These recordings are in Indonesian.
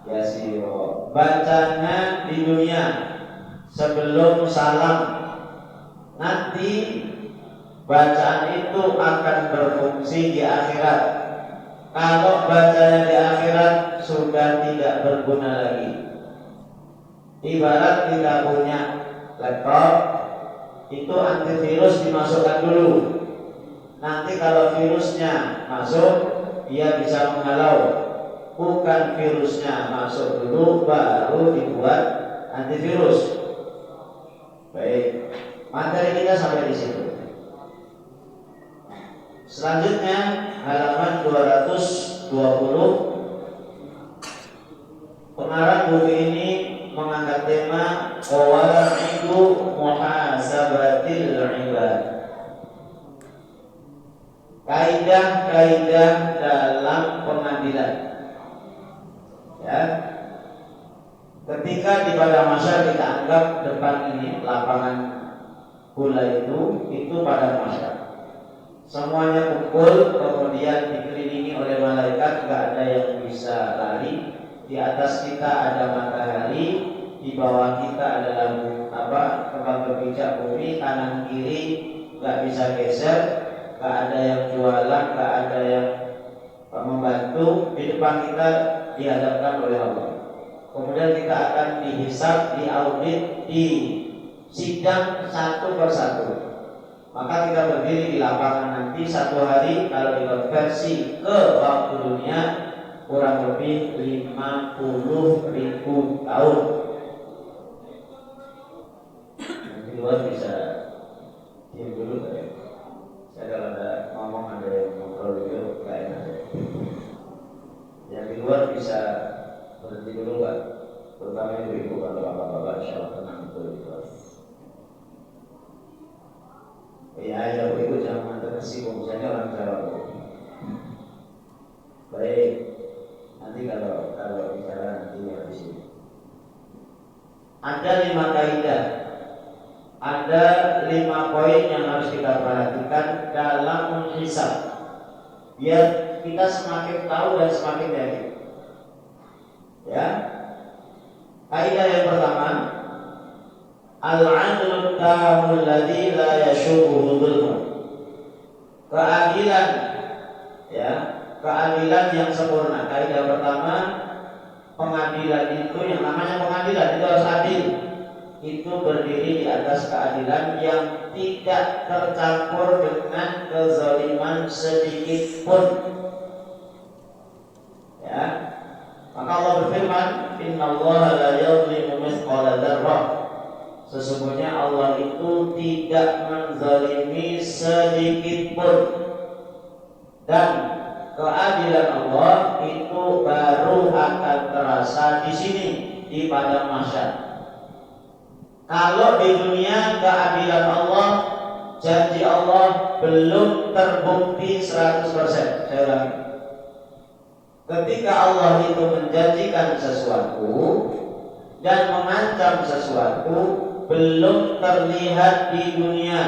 yasiro. Bacanya di dunia sebelum salam. Nanti bacaan itu akan berfungsi di akhirat. Kalau bacanya di akhirat sudah tidak berguna lagi. Ibarat kita punya laptop, itu antivirus dimasukkan dulu. Nanti kalau virusnya masuk, dia bisa menghalau. Bukan virusnya masuk dulu baru dibuat antivirus. Baik, materi kita sampai di situ. Selanjutnya halaman 220. Pengarang buku ini mengangkat tema qawa'idu muhasabatil ibad. Kaidah-kaidah dalam pengadilan. Ya. Ketika di padang mahsyar kita anggap depan ini lapangan bola itu padang mahsyar. Semuanya kumpul, kemudian dikelilingi oleh malaikat, nggak ada yang bisa lari. Di atas kita ada matahari, di bawah kita adalah tempat berpijak bumi, kanan kiri nggak bisa geser, nggak ada yang jualan, nggak ada yang membantu. Di depan kita dihadapkan oleh Allah. Kemudian kita akan dihisab, diaudit, disidang satu persatu. Maka kita berdiri di lapangan nanti satu hari, kalau dikonversi ke waktu dunia kurang lebih 50.000 tahun. Di luar bisa diam dulu ya. Saya kalau ada ngomong ada yang ngobrol dulu nggak enak. Yang di luar bisa berhenti dulu Pak. Terutama ibu-ibu atau bapak-bapak, insyaallah tenang betul di luar. Ya, ibu jangan tersinggung, misalnya orang Jawa. Baik, nanti kalau bicara nanti di sini. Ada 5 kaidah, ada 5 poin yang harus kita perhatikan dalam menghisab, biar kita semakin tahu dan semakin yakin. Ya, kaidah yang pertama, al-'adlu tamul ladzi la yashubuhu dzulmun. Keadilan, ya, keadilan yang sempurna. Kaidah pertama, pengadilan itu, yang namanya pengadilan itu harus adil. Itu berdiri di atas keadilan yang tidak tercampur dengan kezaliman sedikit pun. Ya, maka Allah berfirman, innallaha la yadhlimu mithqala dzarrah. Sesungguhnya Allah itu tidak menzalimi sedikit pun. Dan keadilan Allah itu baru akan terasa di sini, di padang mahsyar. Kalau di dunia keadilan Allah, janji Allah belum terbukti 100%. Saya ulangi. Ketika Allah itu menjanjikan sesuatu dan mengancam sesuatu, belum terlihat di dunia,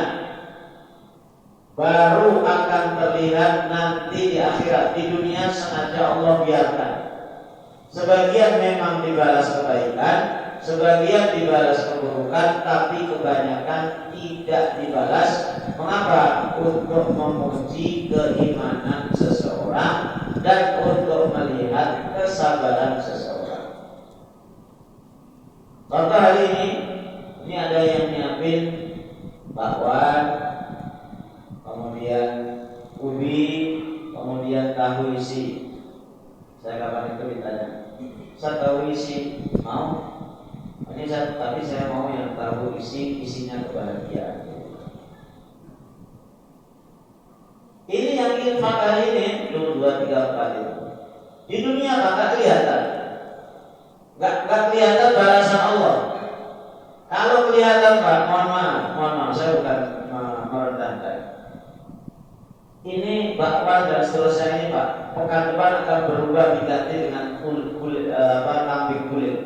baru akan terlihat nanti di akhirat. Di dunia sengaja Allah biarkan. Sebagian memang dibalas kebaikan, sebagian dibalas keburukan, tapi kebanyakan tidak dibalas. Mengapa? Untuk menguji keimanan seseorang dan untuk melihat kesabaran seseorang. Contoh hari ini ada yang nyiapin bakwan, kemudian ubi, kemudian tahu isi. Saya kapan itu ditanya, saya tahu isi mau? Tapi saya mau yang tahu isinya kebahagiaan. Ini yang infak hari ini 2, 3, 4 itu. Di dunia tak kelihatan. Gak kelihatan balasan Allah. Kalau kelihatan Pak, mohon maaf, saya bukan merendahkan. Ini bakwan dan seterusnya ini Pak, pekan depan akan berubah diganti dengan kambing kulit.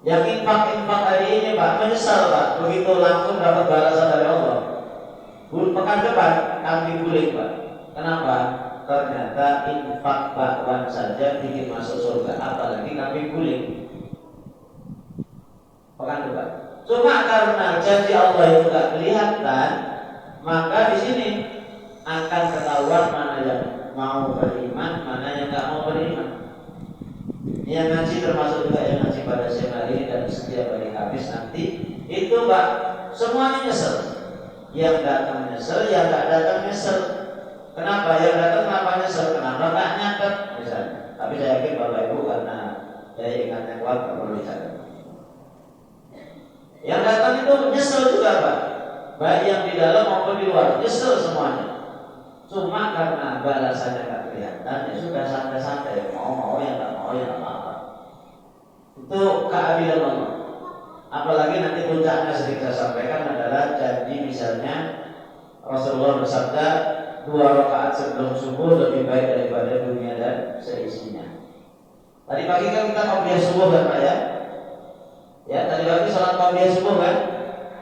Yang infak hari ini Pak, menyesal Pak, begitu langsung dapat balasan dari Allah. Pekan depan kambing kulit Pak. Kenapa? ternyata infak bakwan saja bikin masuk surga, apalagi kambing guling. Pekan depan. Cuma karena janji Allah itu gak kelihatan, maka di sini akan ketahuan mana yang mau beriman, mana yang gak mau beriman. Yang ngaji termasuk juga yang ngaji pada siang hari dan setiap hari habis nanti itu Pak, semuanya nyesel. Yang datang nyesel, yang gak datang nyesel. Kenapa? Yang datang kenapa nyesel? Kenapa gak nyatet misalnya? Tapi saya yakin Bapak Ibu karena daya ingat yang kuat gak perlu dicatat. Yang datang itu nyesel juga Pak, baik yang di dalam maupun di luar, nyesel semuanya. Cuma karena balasannya gak kelihatan, ya sudah santai-santai, mau ya gak mau ya gak apa-apa. Itu keadilan Allah. Apalagi nanti puncaknya sering saya sampaikan adalah janji misalnya Rasulullah bersabda 2 rakaat sebelum subuh lebih baik daripada dunia dan seisinya. Tadi pagi kan kita qobliyah subuh kan Pak ya? Ya tadi pagi sholat qobliyah subuh kan?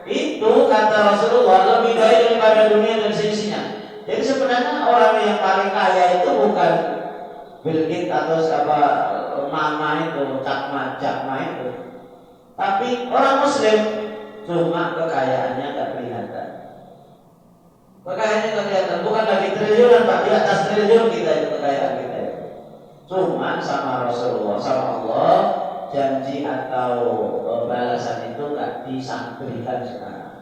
Itu kata Rasulullah lebih baik daripada dunia dan seisinya. Jadi sebenarnya orang yang paling kaya itu bukan Bill Gates atau siapa mama itu, Jakma itu, tapi orang Muslim. Cuma kekayaannya gak kelihatan. Kekayaannya gak kelihatan, bukan lagi triliunan Pak, di atas triliun kita itu kekayaan kita itu. Cuma sama Rasulullah, sama Allah, janji atau balasan itu gak disambungkan sekarang.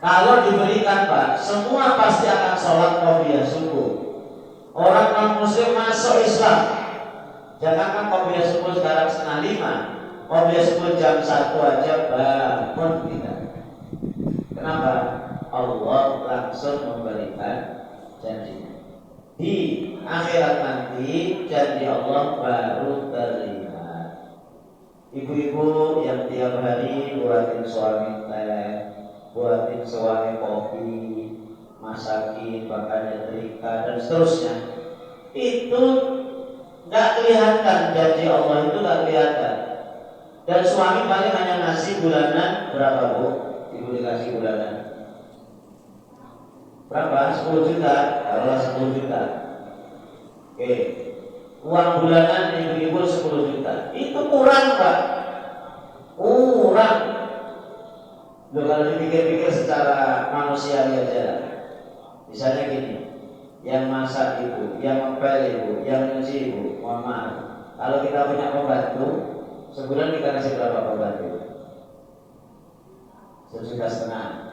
Kalau diberikan Pak, semua pasti akan sholat qobliyah subuh. Orang non muslim masuk Islam. Jangankan qobliyah subuh sekarang 4:30, qobliyah subuh jam 1 aja bangun kita. Kenapa? Allah langsung memberikan janjinya. Di akhirat nanti janji Allah baru terlihat. Ibu-ibu yang tiap hari buatin suami teh, buatin suami kopi, masakin, bahkan nyetrika dan seterusnya, itu nggak kelihatan, janji Allah itu nggak kelihatan. Dan suami paling hanya ngasih bulanan berapa Bu? Ibu dikasih bulanan berapa? 10 juta, kalau 10 juta. Oke, uang bulanan ibu-ibu 10 juta, itu kurang Pak, kurang. Loh, kalau dipikir-pikir secara manusiawi aja, misalnya gini, yang masak ibu, yang ngepel ibu, yang nyuci ibu, mohon maaf, kalau kita punya pembantu, sebulan kita kasih berapa pembantu? 1,5 juta.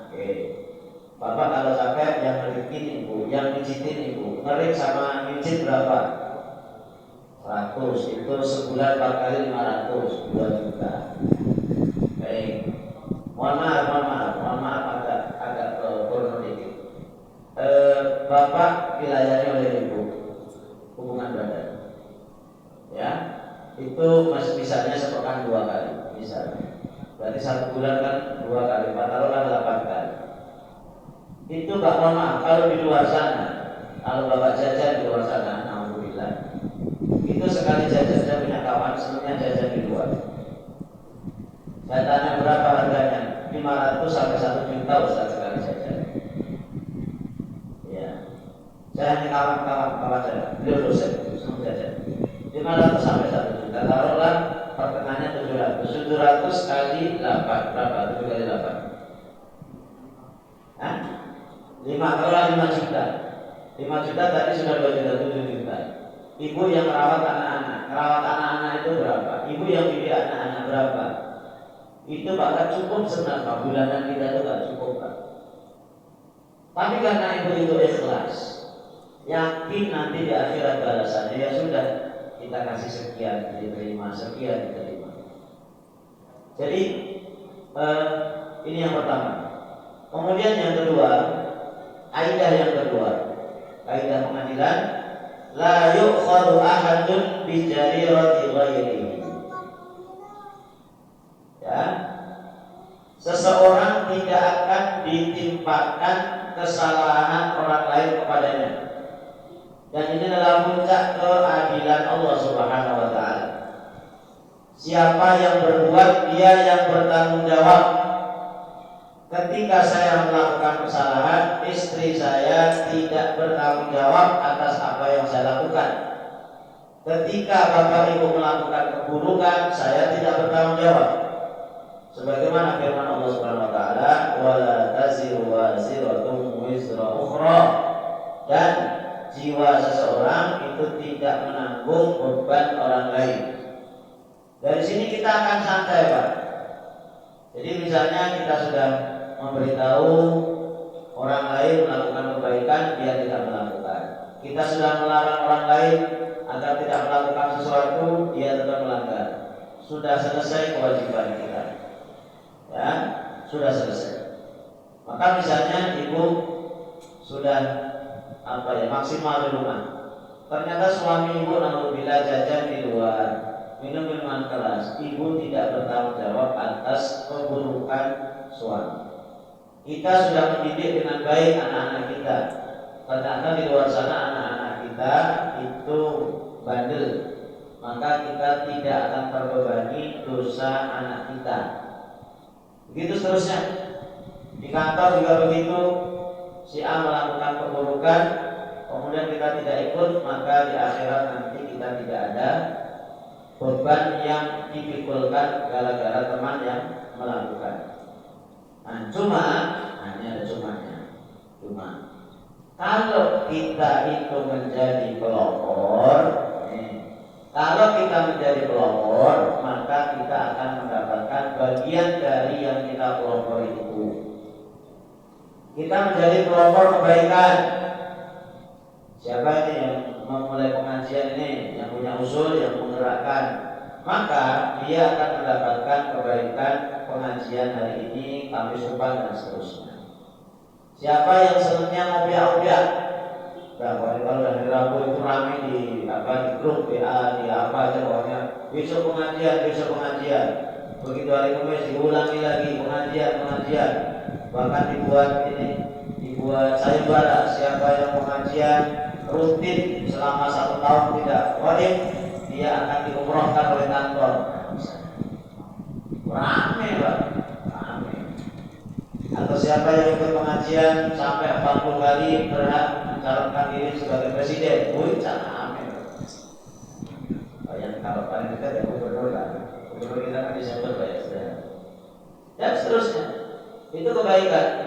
Oke. Bapak kalau capek yang ngerikin ibu, yang nyucitin ibu, ngerik sama nyucit berapa? 100, itu sebulan 4 kali 500, 2 juta. Baik. Mohon maaf agak turun dikit. Bapak dilayani oleh ibu, hubungan badan, ya, itu masih bisanya sepekan 2 kali, misalnya. Berarti 1 bulan kan 2 kali, 4 taruhlah 8 kali. Itu Pak, mohon maaf, kalau di luar sana, kalau Bapak jajan di luar sana, alhamdulillah, itu sekali jajan, saya punya kawan sebenarnya jajan di luar. Saya tanya berapa harganya, 500 sampai 1 juta Ustaz sekali jajan. Ya, saya ini kawan saya, beliau dosen, semua jajan 500 sampai 1 juta, taruhlah pertengahannya 700 kali 8, berapa? 7 kali 8 Hah? 5 juta. 5 juta tadi sudah 2 juta, 7 juta. Ibu yang merawat anak-anak itu berapa? Ibu yang didik anak-anak berapa? Itu bahkan cukup sebenarnya, bulanan kita itu gak cukup Pak. Tapi karena ibu itu ikhlas, yakin nanti di akhirat balasannya, ya sudah, kita kasih sekian diterima, sekian diterima. Jadi ini yang pertama. Kemudian yang kedua, kaidah yang kedua, kaidah pengadilan, la yu'khadhu ahadun bi jarirati ghairihi. Ya, seseorang tidak akan ditimpakan kesalahan orang lain kepadanya. Dan ini adalah puncak keadilan Allah Subhanahu wa taala. Siapa yang berbuat, dia yang bertanggung jawab. ketika saya melakukan kesalahan, istri saya tidak bertanggung jawab atas apa yang saya lakukan. Ketika bapak ibu melakukan keburukan, saya tidak bertanggung jawab. Sebagaimana firman Allah Subhanahu wa taala, "Wala taziru waziratun wizra ukhra." Dan jiwa seseorang itu tidak menanggung beban orang lain. Dari sini kita akan santai, Pak. Jadi misalnya kita sudah memberitahu orang lain melakukan kebaikan, dia tidak melakukan. Kita sudah melarang orang lain agar tidak melakukan sesuatu, dia tetap melanggar. Sudah selesai kewajiban kita, ya, sudah selesai. Maka misalnya ibu sudah maksimal di rumah, ternyata suami ibu naudzubillah jajan di luar, minum minuman keras, ibu tidak bertanggung jawab atas keburukan suami. Kita sudah mendidik dengan baik anak-anak kita, ternyata di luar sana anak-anak kita itu bandel, maka kita tidak akan terbebani dosa anak kita. Begitu seterusnya. Di kantor juga begitu. Si A melakukan keburukan, kemudian kita tidak ikut, maka di akhirat nanti kita tidak ada beban yang dipikulkan gara-gara teman yang melakukan. Nah, cuma ada cumanya. Kalau kita itu menjadi pelopor, kalau kita menjadi pelopor, maka kita akan mendapatkan bagian dari yang kita pelopor itu. Kita menjadi pelopor kebaikan. Siapa ini yang memulai pengajian ini, yang punya usul, yang menggerakkan, maka dia akan mendapatkan kebaikan pengajian hari ini, Kamis depan dan seterusnya. Siapa yang senangnya ngopiak-ngopiak, kalau hari Rabu itu ramai di grup WA, di apa aja pokoknya besok pengajian. Begitu hari Kamis diulangi lagi pengajian. Bahkan dibuat sayembara, siapa yang pengajian rutin selama 1 tahun tidak wajib, dia akan diumrohkan oleh kantor. Rame, Pak. Atau siapa yang ikut pengajian sampai 40 kali berhak mencalonkan diri sebagai presiden, rame. Yang kalau paling dekat ya gubernur kita kan Desember, Pak, ya. Dan seterusnya. Itu kebaikan.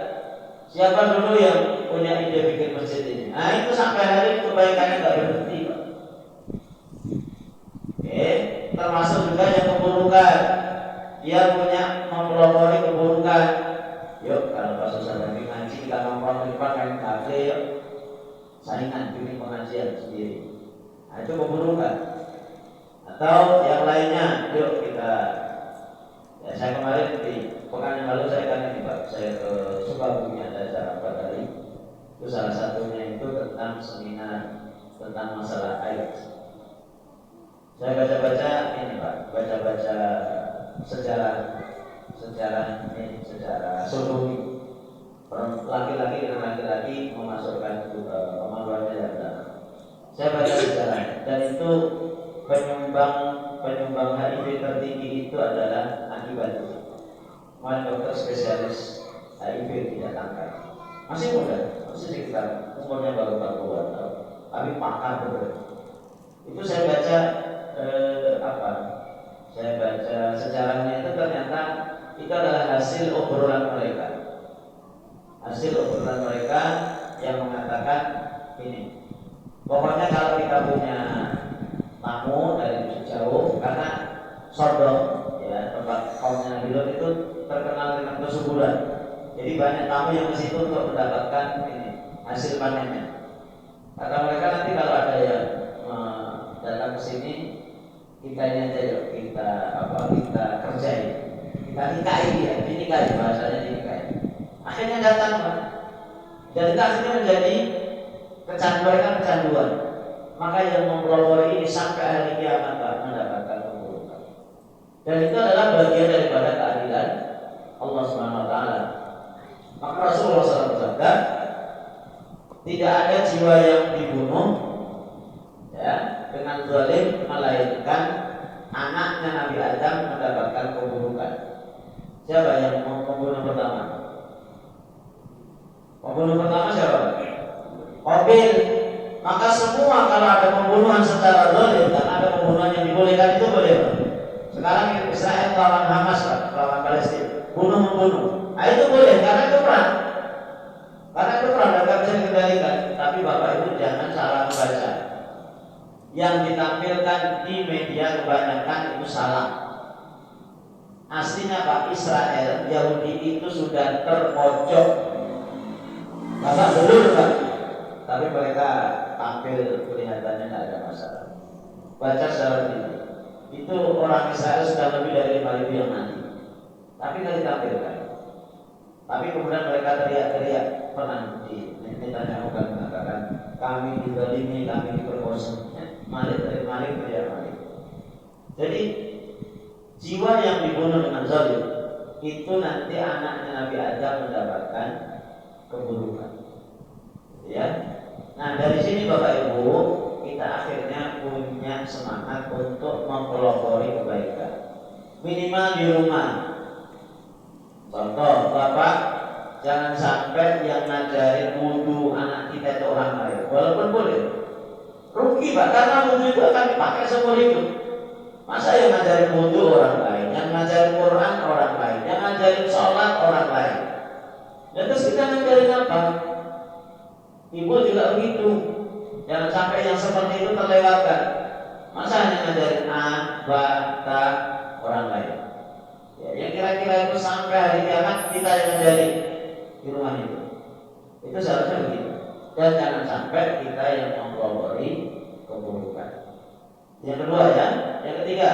Siapa dulu yang punya ide bikin masjid ini? Nah, itu sampai hari ini kebaikannya nggak berhenti, Pak. Termasuk juga yang keburukan. Dia punya mempelopori keburukan. Yuk, kalau pas susah lagi ngaji kita nongkrong di depan main kafe, yuk. Saingan bikin pengajian sendiri. Nah, itu keburukan. Atau yang lainnya, yuk kita. Ya, saya kemarin di pekan yang lalu saya ke Sukabumi, ada acara tadi. Itu salah satunya itu tentang seminar tentang masalah air. Saya baca-baca ini, Pak, sejarah Sodom. Laki-laki dengan laki-laki memasukkan kemaluannya dan belakang. Saya baca sejarah dan itu penyumbang HIV tertinggi itu adalah akibat itu. Kemarin dokter spesialis HIV tidak tangkap, masih muda, masih sekitar umurnya baru 40-an tahun, tapi pakar betul. Itu saya baca saya baca sejarahnya itu, ternyata itu adalah hasil obrolan mereka yang mengatakan ini. Pokoknya kalau kita punya tamu dari jauh, karena Sodom, ya, tempat kaumnya Nabi Lot itu terkenal dengan kesuburan. Jadi banyak tamu yang ke situ untuk mendapatkan ini hasil panennya. Kata mereka, nanti kalau ada yang datang ke sini, kita ini aja yuk, kita kerjain, kita dinikahi, bahasanya dinikahi. Akhirnya datang, Pak. Dan itu akhirnya menjadi kecanduan. Maka yang mempelopori ini sampai hari kiamat mendapatkan keburukan. Dan itu adalah bagian daripada keadilan Allah Subhanahu wa taala. Maka Rasulullah SAW bersabda, tidak ada jiwa yang dibunuh ya dengan zalim melainkan anaknya Nabi Adam mendapatkan keburukan. Siapa yang membunuh pertama? Pembunuh pertama siapa? Qabil. Maka semua kalau ada pembunuhan secara zalim dan ada pembunuhan yang dibolehkan itu boleh. Sekarang Israel lawan Hamas, lawan Palestina, bunuh-membunuh. Nah, itu boleh karena itu perang. Karena itu perang dan bisa dikendalikan. Tapi Bapak Ibu jangan salah membaca. Yang ditampilkan di media kebanyakan itu salah. Aslinya Pak, Israel, Yahudi itu sudah terpojok. Bapak belum Pak. Tapi mereka tampil kelihatannya tidak ada masalah. Baca secara ini. Itu orang Israel sudah lebih dari 5.000 yang mati. Tapi tidak ditampilkan. Tapi kemudian mereka teriak-teriak pernah ditanya bukan mengatakan kami dizalimi, kami diperkosa. Malik dari Malik teriak Malik. Jadi jiwa yang dibunuh dengan zalim itu nanti anaknya Nabi Adam mendapatkan keburukan. Ya. Nah dari sini Bapak Ibu kita akhirnya punya semangat untuk mempelopori kebaikan. Minimal di rumah. Contoh, Bapak jangan sampai yang ngajarin wudu anak kita itu orang lain. Walaupun boleh, rugi Pak, karena wudu itu akan dipakai seumur hidup. Masa yang ngajarin wudu orang lain, yang ngajarin Quran orang lain, yang ngajarin sholat orang lain. Dan terus kita ngajarin apa? Ibu juga begitu. Jangan sampai yang seperti itu terlewatkan. Masa hanya ngajarin A, B, T orang lain. Ya, yang kira-kira itu sampai hari kiamat kita yang ngajarin di rumah itu. Itu seharusnya begitu. Dan jangan sampai kita yang mempelopori keburukan. Yang kedua ya, yang ketiga,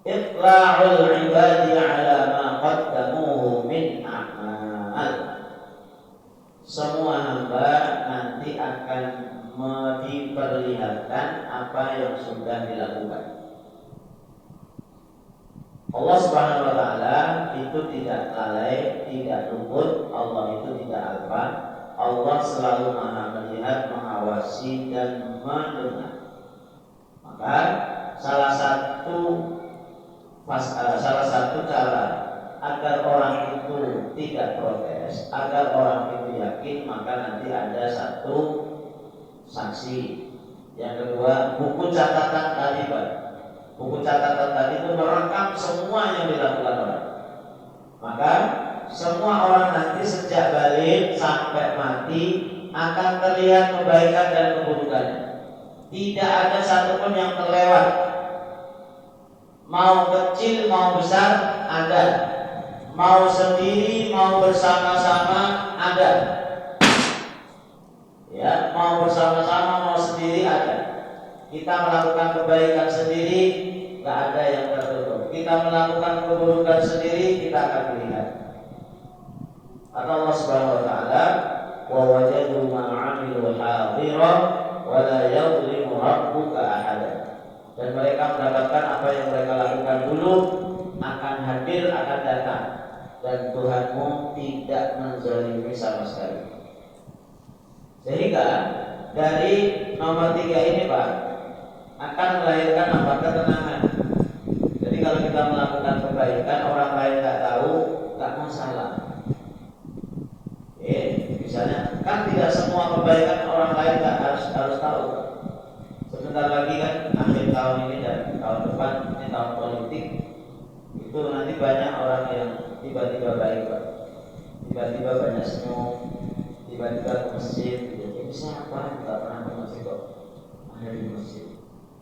itla'ul ibadi 'ala ma qaddamuhu min a'mal. Semua hamba nanti akan diperlihatkan apa yang sudah dilakukan. Allah Subhanahu wa taala itu tidak lalai, tidak luput, Allah itu tidak alpa. Allah selalu Maha melihat, mengawasi dan mendengar. Maka salah satu cara agar orang itu tidak protes, agar orang itu yakin, maka nanti ada satu saksi. Yang kedua, buku catatan tadi Pak. Buku catatan tadi itu merekam semua yang dilakukan orang. Maka semua orang nanti sejak balik sampai mati akan terlihat kebaikan dan keburukannya. Tidak ada satupun yang terlewat. Mau kecil mau besar ada. Mau sendiri mau bersama-sama ada. Ya, mau bersama-sama mau sendiri ada. Kita melakukan kebaikan sendiri, nggak ada yang tertutup. Kita melakukan keburukan sendiri, kita akan melihat. Kata Allah Subhanahu wa taala, "Wa wajadu ma 'amilu hadiran wa la yadhlimu rabbuka ahada." Dan mereka mendapatkan apa yang mereka lakukan dulu akan hadir, akan datang, dan Tuhanmu tidak menzalimi sama sekali. Sehingga dari nomor 3 ini Pak akan melahirkan apa? Ketenangan. Jadi kalau kita melakukan kebaikan orang lain nggak tahu, nggak masalah. Misalnya kan tidak semua kebaikan orang lain nggak harus tahu. Sebentar lagi kan akhir tahun ini dan tahun depan ini tahun politik, itu nanti banyak orang yang tiba-tiba baik Pak. Tiba-tiba banyak senyum, tiba-tiba ke masjid. Jadi siapa nggak pernah ke masjid kok? Ada di masjid.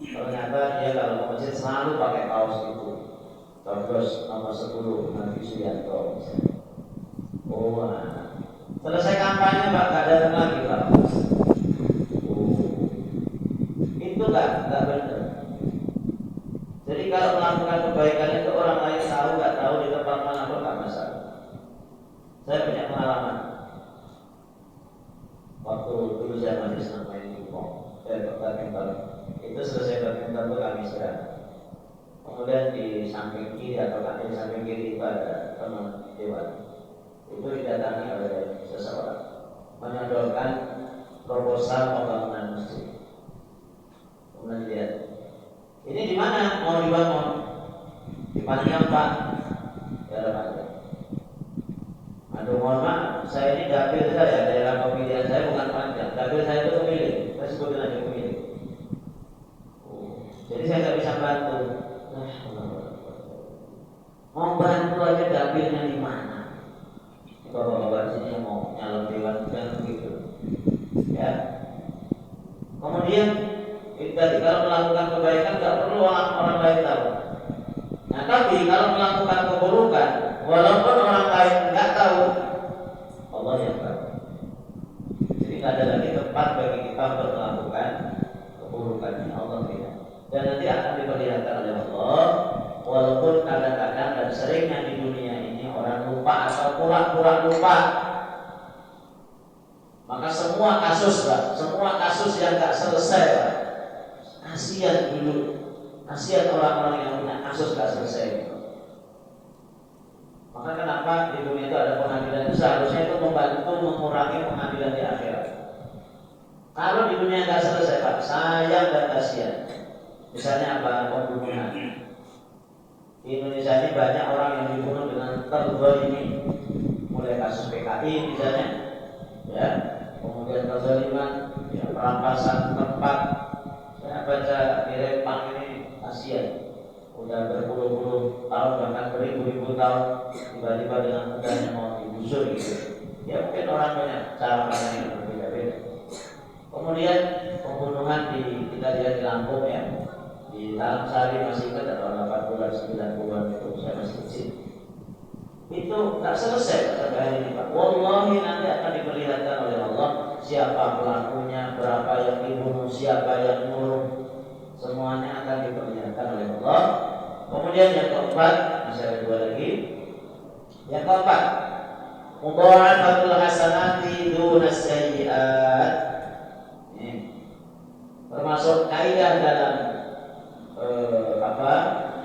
Ternyata dia kalau ke masjid selalu pakai kaos itu. Terus nomor 10 Nabi Suyanto misalnya. Oh, nah. Selesai kampanye Pak, gak datang lagi Pak. Itu gak benar. Jadi kalau melakukan kebaikan itu orang lain tahu gak tahu di tempat mana pun gak masalah. Saya punya pengalaman. Waktu dulu saya masih senang main pingpong, badminton. Itu selesai badminton itu kami istirahat. Kemudian di samping kiri atau di samping kiri itu ada teman dewan. Itu didatangi oleh seseorang menyodorkan proposal pembangunan masjid. Kemudian lihat, ini di mana mau dibangun? Di Panjang Pak. Ya Pak. Aduh mohon maaf, saya ini bantu. Mau bantu aja dapilnya di mana? Bapak-bapak sini yang mau nyalon dewan kan begitu. Ya. Kemudian kita kalau melakukan kebaikan nggak perlu orang lain tahu. Nah, tapi kalau melakukan keburukan, walaupun orang lain nggak tahu, Allah yang tahu. Jadi nggak ada lagi tempat bagi kita untuk melakukan keburukan ini, Allah tidak. Dan nanti akan diperlihatkan oleh Allah. Walaupun kadang-kadang dan seringnya di dunia ini orang lupa atau pura-pura lupa, maka semua kasus yang nggak selesai, kasihan dulu, kasihan orang-orang yang punya kasus nggak selesai. Maka kenapa di dunia itu ada pengadilan, itu seharusnya itu membantu mengurangi pengadilan di akhirat. Kalau di dunia nggak selesai, Pak, sayang dan kasihan. Misalnya apa? Pembunuhan. Di Indonesia ini banyak orang yang dibunuh dengan terzalimi, mulai kasus PKI misalnya, ya, kemudian kezaliman, ya, perampasan tempat. Saya baca di Rempang ini kasihan, udah berpuluh-puluh tahun bahkan beribu-ribu tahun, tiba-tiba dengan mudahnya mau digusur gitu. Ya mungkin orang banyak cara pandang yang berbeda-beda. Kemudian pembunuhan kita lihat di Lampung ya. Di Talang Sari masih ingat tahun 80-an, 90-an itu saya masih kecil. Itu tak selesai sampai hari ini, Pak. Wallahi nanti akan diperlihatkan oleh Allah siapa pelakunya, berapa yang dibunuh, siapa yang nyuruh. Semuanya akan diperlihatkan oleh Allah. Kemudian yang keempat, masih ada dua lagi. Yang keempat, mudha'afatul hasanati dunas sayyi'at. Termasuk kaidah dalam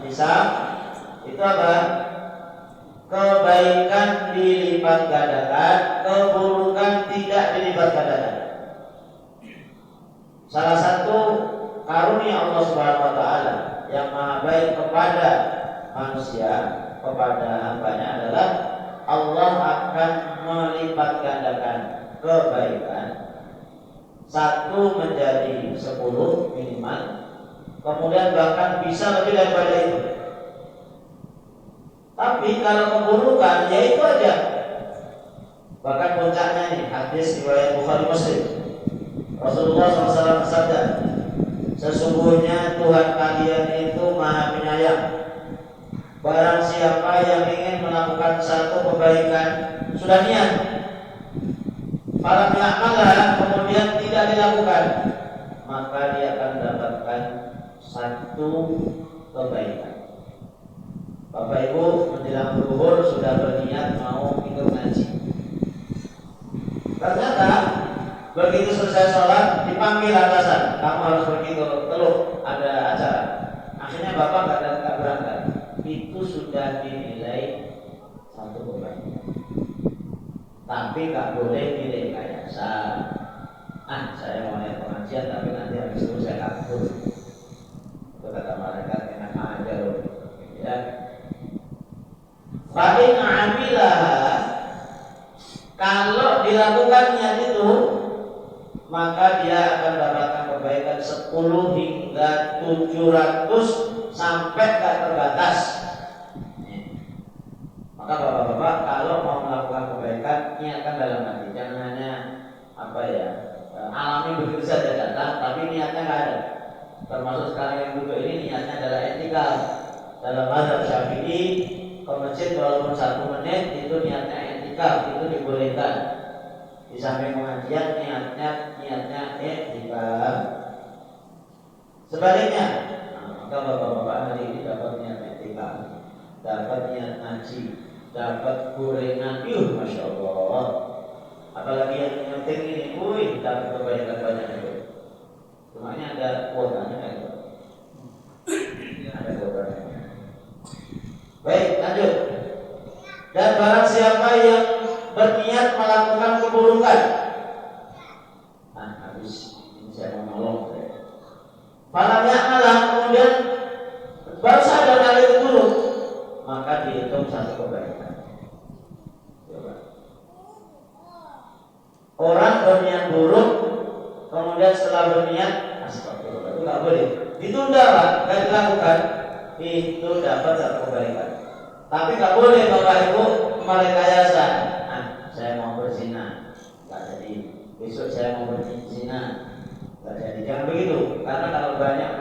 hisab itu apa? Kebaikan dilipat gandakan, keburukan tidak dilipat gandakan. Salah satu karunia Allah Subhanahu wa taala yang maha baik kepada manusia, kepada hambanya adalah Allah akan melipat gandakan kebaikan satu menjadi 10 minimal. Kemudian bahkan bisa lebih daripada itu. Tapi kalau keburukan ya itu aja. Bahkan puncaknya ini hadis riwayat Bukhari Muslim. Rasulullah SAW bersabda, sesungguhnya Tuhan kalian itu Maha Penyayang. Barang siapa yang ingin melakukan satu kebaikan, sudah niat, falam ya'malah, kemudian tidak dilakukan, maka dia akan mendapatkan satu kebaikan. Bapak Ibu menjelang zuhur sudah berniat mau ikut ngaji. Ternyata begitu selesai sholat dipanggil atasan, kamu harus pergi ke Teluk, ada acara. Akhirnya bapak nggak berangkat. Itu sudah dinilai satu kebaikan. Tapi nggak boleh nilai rekayasa. Saya mau lihat pengajian tapi nanti habis itu saya kabur. Itu kata malaikat, enak aja loh. Ya. Fa'in amilah, kalau dilakukannya itu, maka dia akan mendapatkan kebaikan 10 hingga 700 sampai gak terbatas. Maka bapak-bapak kalau mau melakukan kebaikan, niatkan dalam hati, jangan hanya alami begitu saja datang, tapi niatnya nggak ada. Termasuk sekarang yang duduk ini niatnya adalah etikal. Dalam mazhab Syafi'i, ke masjid walaupun 1 menit itu niatnya etikal, itu dibolehkan. Di samping pengajian niatnya etikal. Sebaliknya, maka bapak-bapak hari ini dapat niat etikal, dapat niat ngaji, dapat gorengan, masya Allah. Apalagi yang penting ini, dapat kebaikan banyak itu. Cuma ini ada kuotanya kan? Ada kuotanya. Baik, lanjut. Dan barang siapa yang berniat melakukan keburukan, habis ini saya mau nolong. Falamnya malah kemudian baru sadar hal itu buruk, maka dihitung satu kebaikan. Coba. Orang berniat buruk, kemudian setelah berniat, astagfirullah, itu nggak boleh. Ditunda Pak, nggak dilakukan, itu dapat satu kebaikan. Tapi nggak boleh Bapak Ibu merekayasa. Nah, saya mau berzina, nggak jadi. Besok saya mau berzina, nggak jadi. Jangan begitu, karena kalau banyak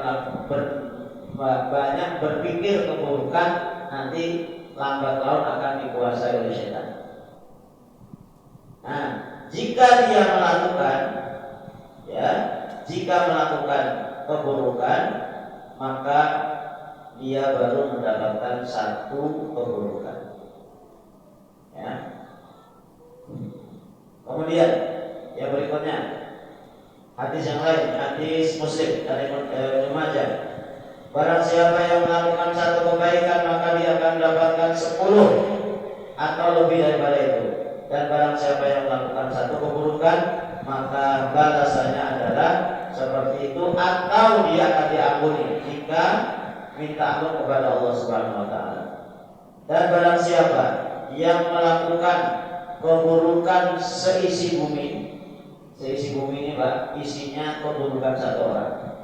berpikir keburukan, nanti lambat laun akan dikuasai oleh setan. Nah, jika dia melakukan, ya, jika melakukan keburukan, maka dia baru mendapatkan satu keburukan. Ya. Kemudian yang berikutnya, hadis yang lain, hadis Muslim dari Ibnu Majah. Barang siapa yang melakukan satu kebaikan, maka dia akan mendapatkan 10 atau lebih daripada itu. Dan barang siapa yang melakukan satu keburukan, maka balasannya adalah seperti itu, atau dia akan diampuni jika minta ampun kepada Allah Subhanahu wa taala. Dan barang siapa yang melakukan keburukan seisi bumi ini Pak, isinya keburukan satu orang,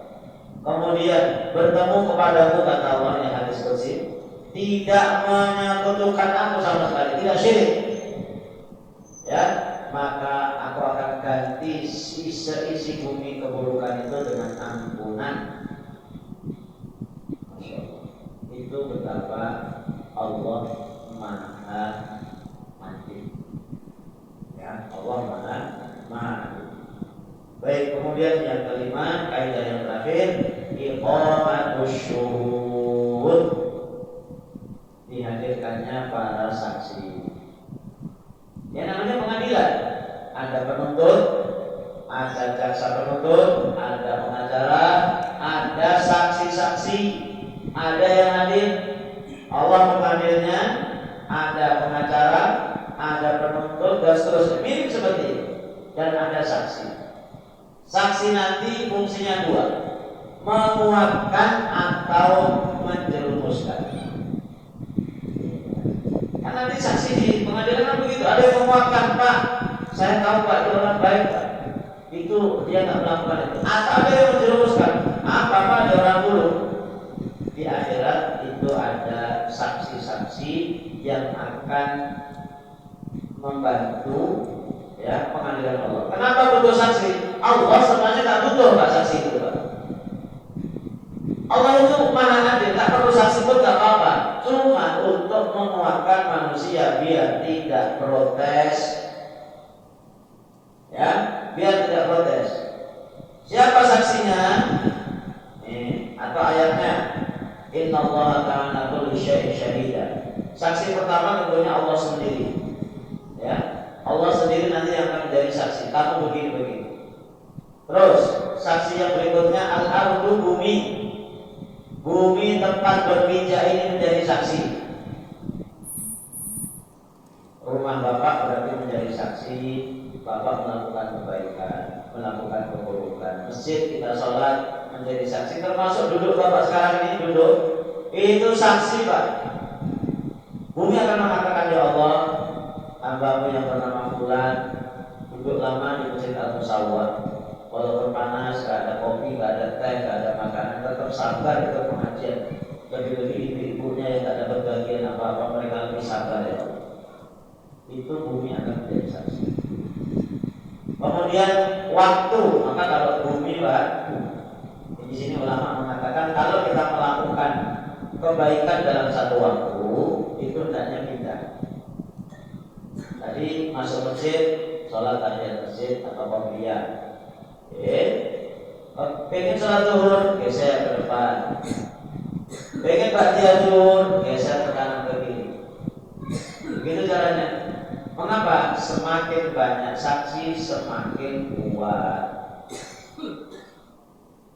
kemudian bertemu kepadaku, kata Allah yang hadis qudsi, tidak menyekutukan aku sama sekali, tidak syirik, ya, maka aku akan ganti seisi bumi keburukan itu dengan ampunan. Masya Allah. Itu betapa Allah Maha Adil. Ya, Allah Maha Adil. Baik, kemudian yang kelima, kaidah yang terakhir, iqamatus syuhud, dihadirkannya para saksi. Yang namanya pengadilan, ada penuntut, ada jaksa penuntut, ada pengacara, ada saksi-saksi, ada yang hadir, Allah penghadirnya, ada pengacara, ada penuntut, dan seterusnya, mirip seperti itu. Dan ada saksi. Saksi nanti fungsinya dua, menguatkan atau menjerumuskan. Kan nanti saksi di pengadilan kan begitu, ada yang menguatkan, Pak, saya tahu Pak dia orang baik Pak, itu dia nggak melakukan itu. Atau ada yang menjerumuskan, apa Pak dia orang buruk. Di akhirat itu ada saksi-saksi yang akan membantu, ya, pengadilan Allah. Kenapa butuh saksi? Allah sebenarnya nggak butuh Pak saksi itu Pak. Allah itu Maha Adil, nggak perlu saksi pun nggak apa-apa. Cuma untuk menguatkan manusia biar tidak protes, ya, biar tidak protes. Siapa saksinya? Atau ayatnya, Innallaha kana kulli syai'in syahida. Saksi pertama tentunya Allah sendiri, ya. Allah sendiri nanti yang akan menjadi saksi. Kamu begini. Terus saksi yang berikutnya al-ardu, bumi tempat berpijak ini menjadi saksi. Rumah Bapak berarti menjadi saksi. Bapak melakukan kebaikan, melakukan keburukan. Masjid kita sholat menjadi saksi. Termasuk duduk Bapak sekarang ini duduk, itu saksi Pak. Bumi akan mengatakan, ya Allah, hambamu yang bernama Fulan duduk lama di Masjid Al-Musawwar, walaupun panas, gak ada kopi, gak ada teh, gak ada makanan, tetap sabar itu pengajian. Lebih-lebih ibunya yang gak dapat bagian apa-apa, mereka lebih sabar ya Allah. Itu bumi akan menjadi saksi. Kemudian waktu, maka kalau bumi Pak, di sini ulama mengatakan kalau kita melakukan kebaikan dalam satu waktu, itu hendaknya pindah. Tadi masuk masjid, sholat tahiyat masjid atau qobliyah. Pengen sholat zuhur, geser ke depan. Pengen ba'diyah zuhur, geser ke kanan ke kiri. Begitu caranya. Mengapa? Semakin banyak saksi, semakin kuat.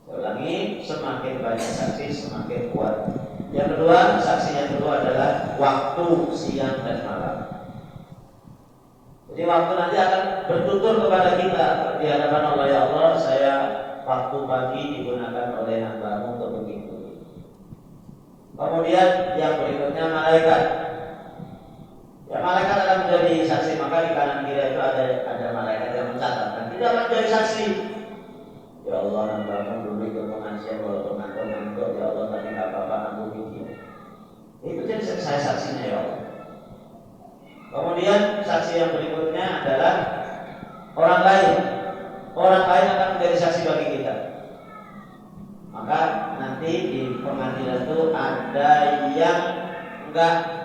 Saya ulangi, semakin banyak saksi, semakin kuat. Yang kedua, saksi yang kedua adalah waktu siang dan malam. Jadi waktu nanti akan bertutur kepada kita di hadapan Allah, ya Allah, saya waktu pagi digunakan oleh hamba-Mu untuk begitu. Kemudian yang berikutnya malaikat. Ya, malaikat akan menjadi saksi, maka di kanan kiri itu ada malaikat yang mencatat dan tidak akan menjadi saksi. Ya Allah, hambamu dulu ikut pengajian walaupun ngantuk, ya Allah, tapi nggak apa-apa, ampuni dia. Itu jadi saya saksinya ya Allah. Kemudian saksi yang berikutnya adalah orang lain. Orang lain akan menjadi saksi bagi kita. Maka nanti di pengadilan itu ada yang enggak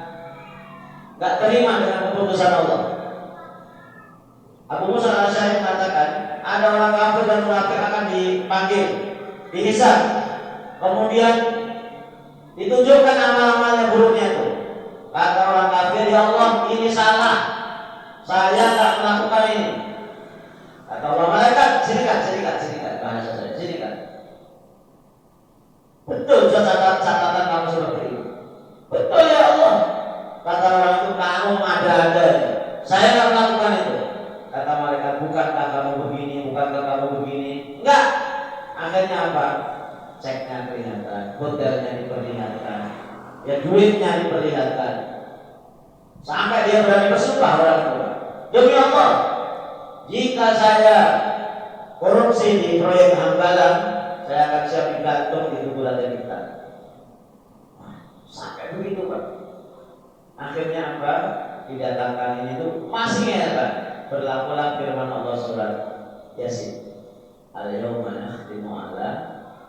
terima dengan keputusan Allah. Abu Musa al-Asy'ari mengatakan ada orang kafir dan munafik akan dipanggil, dihisab, kemudian ditunjukkan amal-amal yang buruknya itu. Kata orang kafir, ya Allah, ini salah, saya tidak melakukan ini. Kata Allah, malaikat, sinikan, bahasa saya, sinikan. Betul catatan kamu seperti itu. Betul ya Allah. Kata orang itu, kamu ada-ada, saya tidak melakukan itu. Kata malaikat, bukankah kamu begini? Enggak. Akhirnya apa? Ceknya kelihatan, hotelnya diperlihatkan, ya duitnya diperlihatkan. Sampai dia berani bersumpah orang itu, demi Allah, jika saya korupsi di proyek Hambalang, saya akan siap digantung di kuburan kita. Sampai begitu Pak. Akhirnya apa? Didatangkan ini tuh masih heran. Berlakulah firman Allah surat Yasin. Al-yawma nakhtimu ala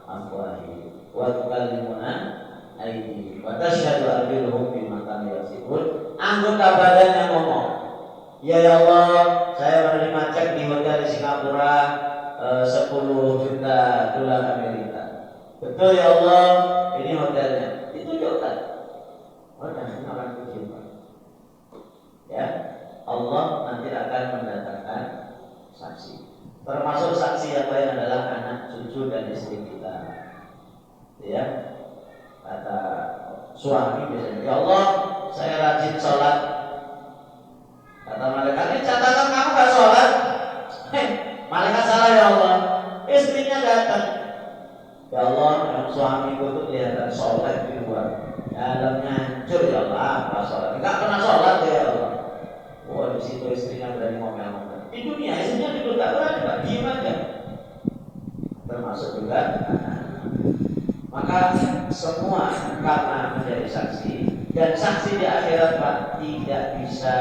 afwahihim wa tukallimuna aydihim wa tashhadu arjuluhum bima kanu yaksibun. Anggota badannya ngomong, ya Allah, saya menerima cek di hotel di Singapura 10 juta dolar Amerika. Betul ya Allah, ini hotelnya. Ditunjukkan. Udah, akan puji Pak. Ya, Allah nanti akan mendatangkan saksi. Termasuk saksi yang lain adalah anak, cucu dan istri kita. Ya, kata suami biasanya, ya Allah, saya rajin sholat. Kata malaikat, ini catatan kamu gak sholat. Malaikat salah ya Allah. Istrinya datang, ya Allah, yang suamiku itu kelihatan sholat di luar, dalamnya hancur ya Allah, apa sholat? Enggak pernah sholat ya Allah. Wah, di situ istrinya berani ngomel-ngomel. Di dunia istrinya juga tak berani, Pak, diem aja. Termasuk juga maka semua karena menjadi saksi, dan saksi di akhirat Pak tidak bisa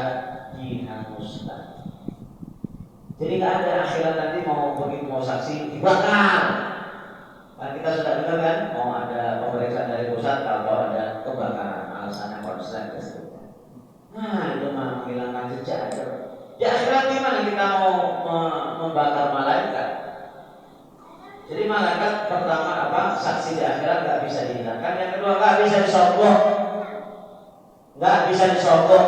dihanguskan. Jadi nggak ada akhirat nanti mau saksi dibakar. Nah, kita sudah dengar kan, mau ada pemeriksaan dari pusat kalau ada kebakaran, alasannya konslet dan seterusnya. Nah, itu mah menghilangkan jejak aja. Di akhirat gimana kita mau membakar malaikat? Jadi malaikat pertama apa? Saksi di akhirat nggak bisa dihilangkan. Yang kedua nggak bisa disogok,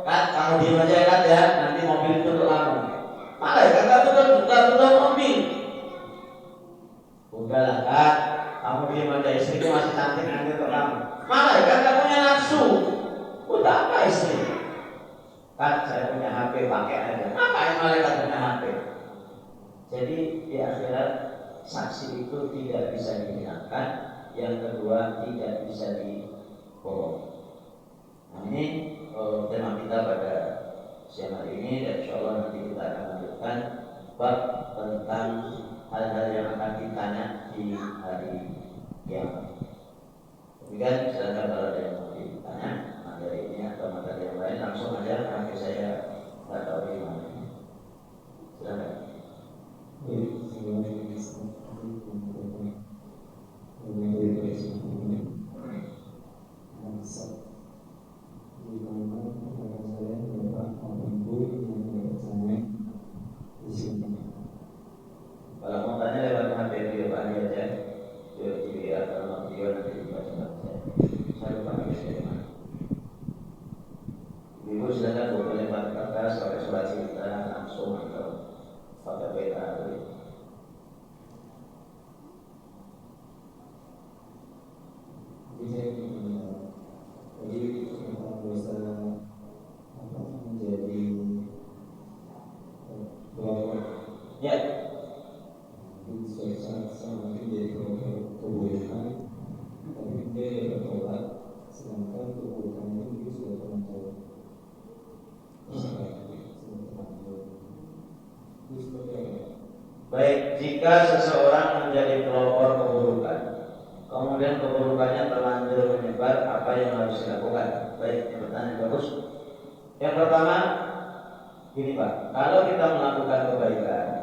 kan? Kamu diem aja kan ya, nanti mobil itu untuk kamu. Malaikat nggak tutup mobil. Udahlah kan, kamu diem aja, istriku masih cantik nanti untuk kamu. Malaikat nggak punya nafsu. Udah apa istri? Kan saya punya HP, pakai aja. Ngapain malaikat punya HP? Jadi di akhirat saksi itu tidak bisa dihilangkan. Yang kedua tidak bisa dibohong. Nah ini tema kita pada siang hari ini, dan insya Allah nanti kita akan lanjutkan bab tentang hal-hal yang akan ditanya di hari kiamat. Demikian, silakan kalau ada yang mau ditanya materi ini atau materi yang lain, langsung aja, nanti saya nggak tahu di mana. Silakan. Kalau mau tanya lewat HP video Pak Ali aja, video atau video nanti dibaca saya. Saya lupa dari mana. Ibu silakan boleh lewat kertas pakai surat cerita langsung atau pakai peta. Jadi bisa menjadi kelompok. Ya. Sama menjadi kelompok keburukan, tapi dia bertolak, sedangkan keburukan itu sudah terlalu. Baik, jika seseorang kemudian keburukannya terlanjur menyebar, apa yang harus dilakukan? Baik, pertanyaan bagus. Yang pertama, gini Pak, kalau kita melakukan kebaikan